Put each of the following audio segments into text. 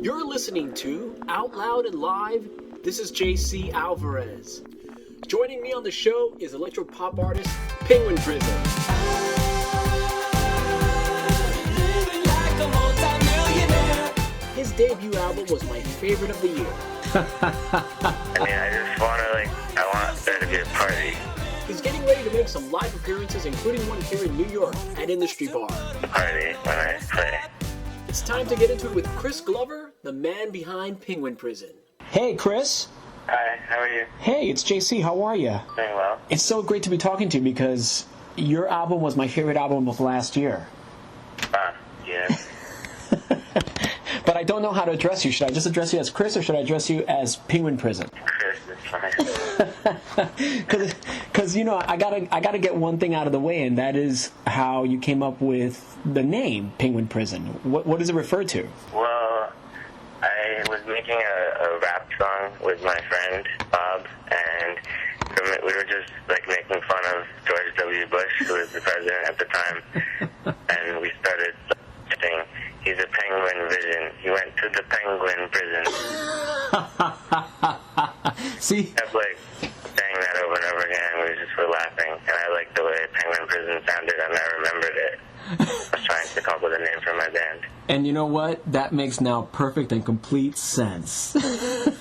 You're listening to Out Loud and Live. This is JC Alvarez. Joining me on the show is electro-pop artist Penguin Prison. His debut album was my favorite of the year. I want there to be a party. He's getting ready to make some live appearances, including one here in New York at Industry Bar. A party when I play. It's time to get into it with Chris Glover, the man behind Penguin Prison. Hey, Chris. Hi, how are you? Hey, it's JC. How are you? Doing well. It's so great to be talking to you because your album was my favorite album of last year. Yeah. But I don't know how to address you. Should I just address you as Chris, or should I address you as Penguin Prison? Chris is fine. Because you know, I gotta get one thing out of the way, and that is how you came up with the name Penguin Prison. What does it refer to? Well, I was making a rap song with my friend Bob, and we were just like making fun of George W. Bush, who was the president at the time, and we started saying, "He's a penguin vision. He went to the penguin prison." See? Kept like saying that over and over again. We just were laughing, and I liked the way penguin prison sounded, and I remembered it. I was trying to come up with a name for my band. And you know what? That makes now perfect and complete sense. Really?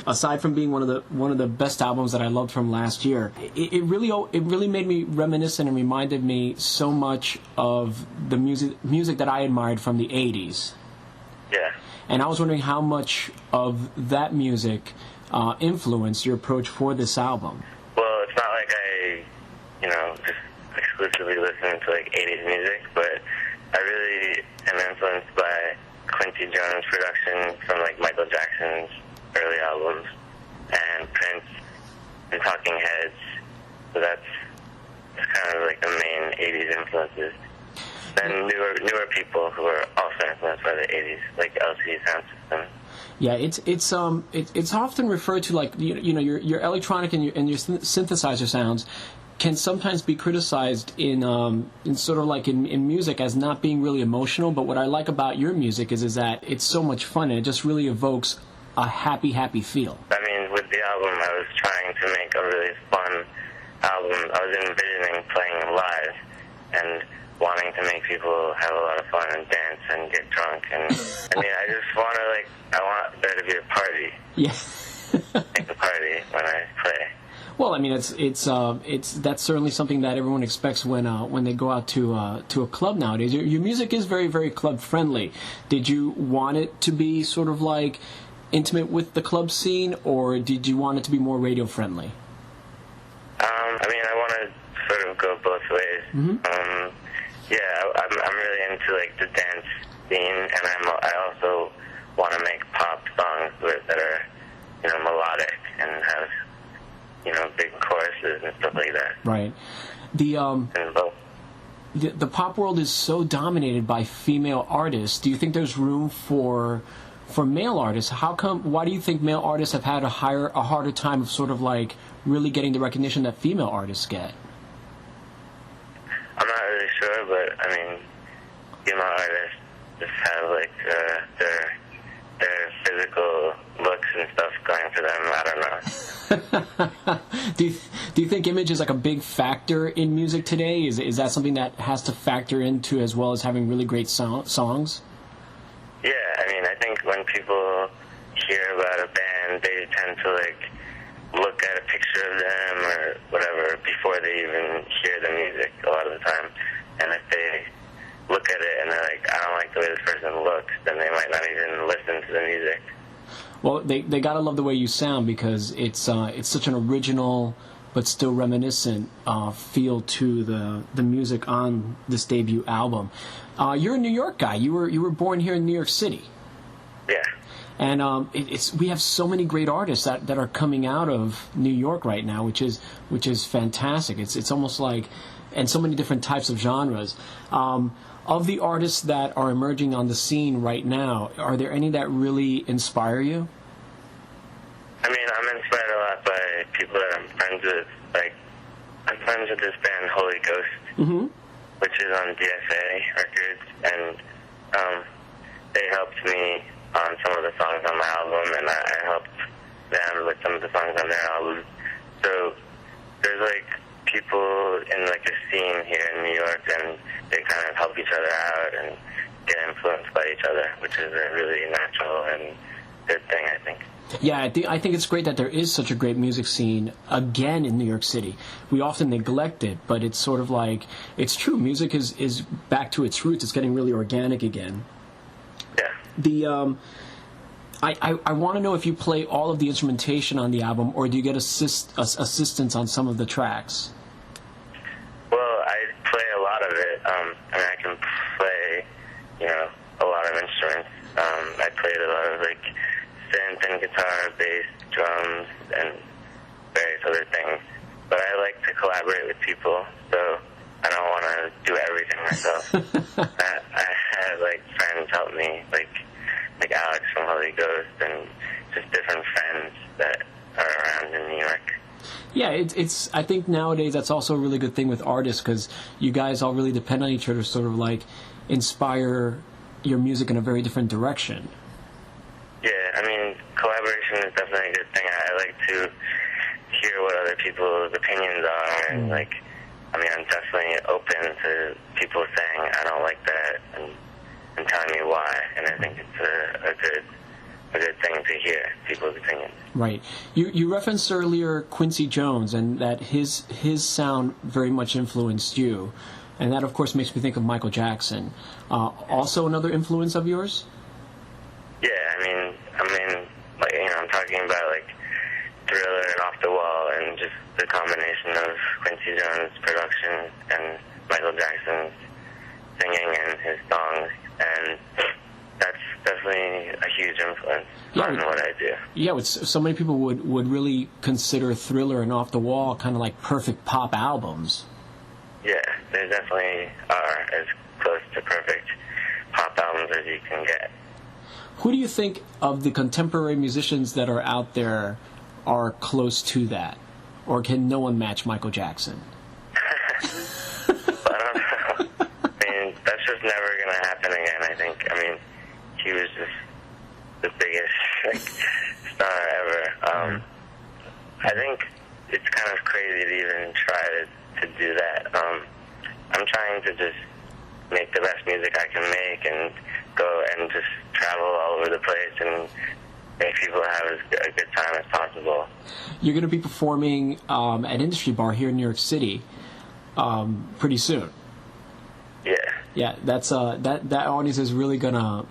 Aside from being one of the best albums that I loved from last year, it really made me reminiscent and reminded me so much of the music that I admired from the 80s. Yeah. And I was wondering how much of that music influenced your approach for this album. Well, it's not like I, just exclusively listen to like 80s music, but I really am influenced by Quincy Jones' production from like Michael Jackson's early albums, and Prince and Talking Heads. So that's kind of like the main 80s influences. Then newer people who are also influenced by the 80s, like LC Sound System. Yeah, it's often referred to like your electronic and your synthesizer sounds can sometimes be criticized in sort of like in music as not being really emotional. But what I like about your music is that it's so much fun and it just really evokes a happy feel. I mean, with the album, I was trying to make a really fun album. I was envisioning playing live and wanting to make people have a lot of fun and dance and get drunk. And I mean, I want there to be a party. Yeah. Make a party when I play. Well, I mean, that's certainly something that everyone expects when they go out to a club nowadays. Your music is very, very club friendly. Did you want it to be sort of like intimate with the club scene, or did you want it to be more radio friendly? I mean, I want to sort of go both ways. Mm-hmm. I'm really into like the dance scene, and I also want to make pop songs that are melodic and have big choruses and stuff like that. Right. The pop world is so dominated by female artists. Do you think there's room for male artists? Why do you think male artists have had a harder time of sort of like really getting the recognition that female artists get? I'm not really sure, but I mean, female artists just have like their physical looks and stuff going for them. I don't know. Do you think image is like a big factor in music today? Is that something that has to factor into as well as having really great songs? Yeah, I mean, I think when people hear about a band, they tend to like look at a picture of them or whatever before they even hear the music a lot of the time. And if they look at it and they're like, I don't like the way this person looks, then they might not even listen to the music. Well, they gotta love the way you sound because it's such an original but still reminiscent feel to the music on this debut album. You're a New York guy. You were born here in New York City. Yeah. And we have so many great artists that are coming out of New York right now, which is fantastic. It's almost like, and so many different types of genres. Of the artists that are emerging on the scene right now, are there any that really inspire you? I mean, I'm inspired a lot by people that I'm friends with. Like, I'm friends with this band, Holy Ghost, mm-hmm. which is on DFA Records, and they helped me on some of the songs on my album, and I helped them with some of the songs on their album. So there's like people in like a scene here in New York, and they kind of help each other out and get influenced by each other, which is a really natural and good thing, I think. Yeah, I think it's great that there is such a great music scene again in New York City. We often neglect it, but it's sort of like, it's true, music is back to its roots. It's getting really organic again. Yeah. I want to know if you play all of the instrumentation on the album, or do you get assistance on some of the tracks? Well, I play a lot of it. I can play, a lot of instruments. I played a lot of like synth and guitar, bass, drums, and various other things. But I like to collaborate with people, so I don't want to do everything myself. I had like friends help me, like Alex from Holy Ghost, and just different friends that are around in New York. Yeah, it's. I think nowadays that's also a really good thing with artists, because you guys all really depend on each other, to sort of like inspire your music in a very different direction. Yeah, I mean, collaboration is definitely a good thing. I like to hear what other people's opinions are, and I'm definitely open to people saying I don't like that, and telling me why. And I think it's a good thing to hear people's opinions. Right. You referenced earlier Quincy Jones, and that his sound very much influenced you, and that of course makes me think of Michael Jackson. Also another influence of yours? Yeah, I'm talking about like Thriller and Off the Wall, and just the combination of Quincy Jones' production and Michael Jackson's singing and his songs, and that's definitely a huge influence on what I do. Yeah, so many people would really consider Thriller and Off the Wall kind of like perfect pop albums. Yeah, they definitely are as close to perfect pop albums as you can get. Who do you think of the contemporary musicians that are out there are close to that? Or can no one match Michael Jackson? I don't know. That's just never going to happen again, I think. He was just the biggest star ever. I think it's kind of crazy to even try to do that. I'm trying to just make the best music I can make and go and just travel all over the place and make people have as a good time as possible. You're going to be performing at Industry Bar here in New York City pretty soon. Yeah. Yeah, that's that audience is really gonna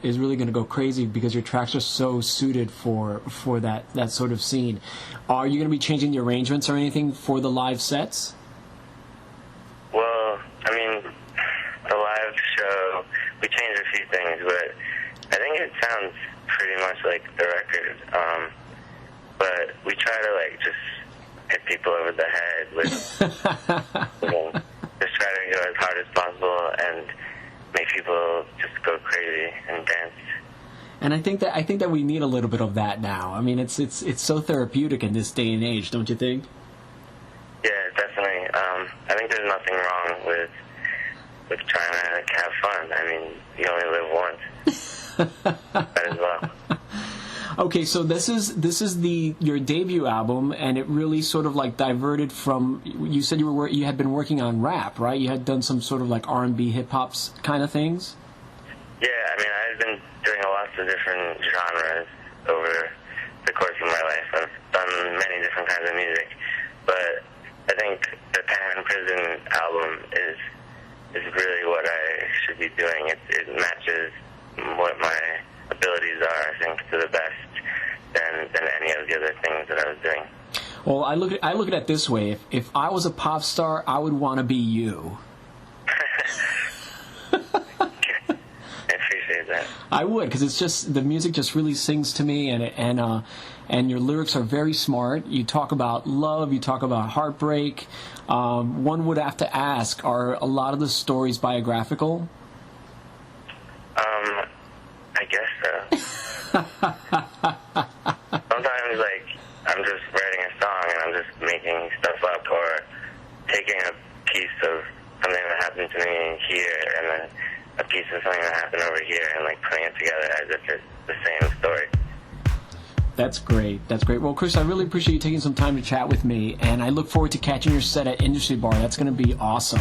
go crazy, because your tracks are so suited for that sort of scene. Are you gonna be changing the arrangements or anything for the live sets? Well, the live show, we changed a few things, but I think it sounds pretty much like the record. But we try to just hit people over the head with just try to go as hard as possible and make people just go crazy and dance. And I think that we need a little bit of that now. It's so therapeutic in this day and age, don't you think? Yeah, definitely. I think there's nothing wrong with trying to have fun. You only live once. Might as well. Okay, so this is your debut album, and it really sort of diverted from. You said you had been working on rap, right? You had done some sort of R&B, hip hop kind of things. Yeah, I've been doing lots of different genres over the course of my life. I've done many different kinds of music, but I think the Pan Prison album is really what I should be doing. It matches what my abilities are, I think, to the best than any of the other things that I was doing. Well, I look at it this way: if I was a pop star, I would want to be you. I appreciate that. I would, because it's just the music just really sings to me, and your lyrics are very smart. You talk about love, you talk about heartbreak. One would have to ask: are a lot of the stories biographical? I guess so. Sometimes, I'm just writing a song and I'm just making stuff up, or taking a piece of something that happened to me here and then a piece of something that happened over here and like putting it together as if it's the same story. That's great. That's great. Well, Chris, I really appreciate you taking some time to chat with me, and I look forward to catching your set at Industry Bar. That's going to be awesome.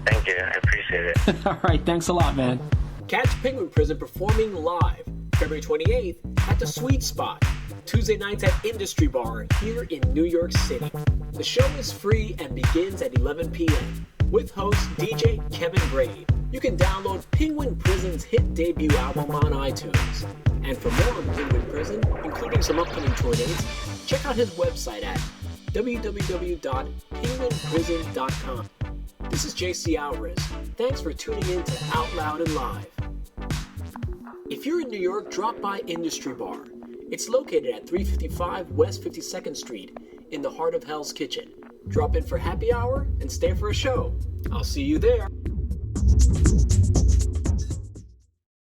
Thank you. I appreciate it. All right. Thanks a lot, man. Catch Penguin Prison performing live February 28th at the Sweet Spot, Tuesday nights at Industry Bar here in New York City. The show is free and begins at 11 p.m. with host DJ Kevin Brady. You can download Penguin Prison's hit debut album on iTunes. And for more on Penguin Prison, including some upcoming tour dates, check out his website at www.penguinprison.com. This is JC Alvarez. Thanks for tuning in to Out Loud and Live. If you're in New York, drop by Industry Bar. It's located at 355 West 52nd Street in the heart of Hell's Kitchen. Drop in for happy hour and stay for a show. I'll see you there.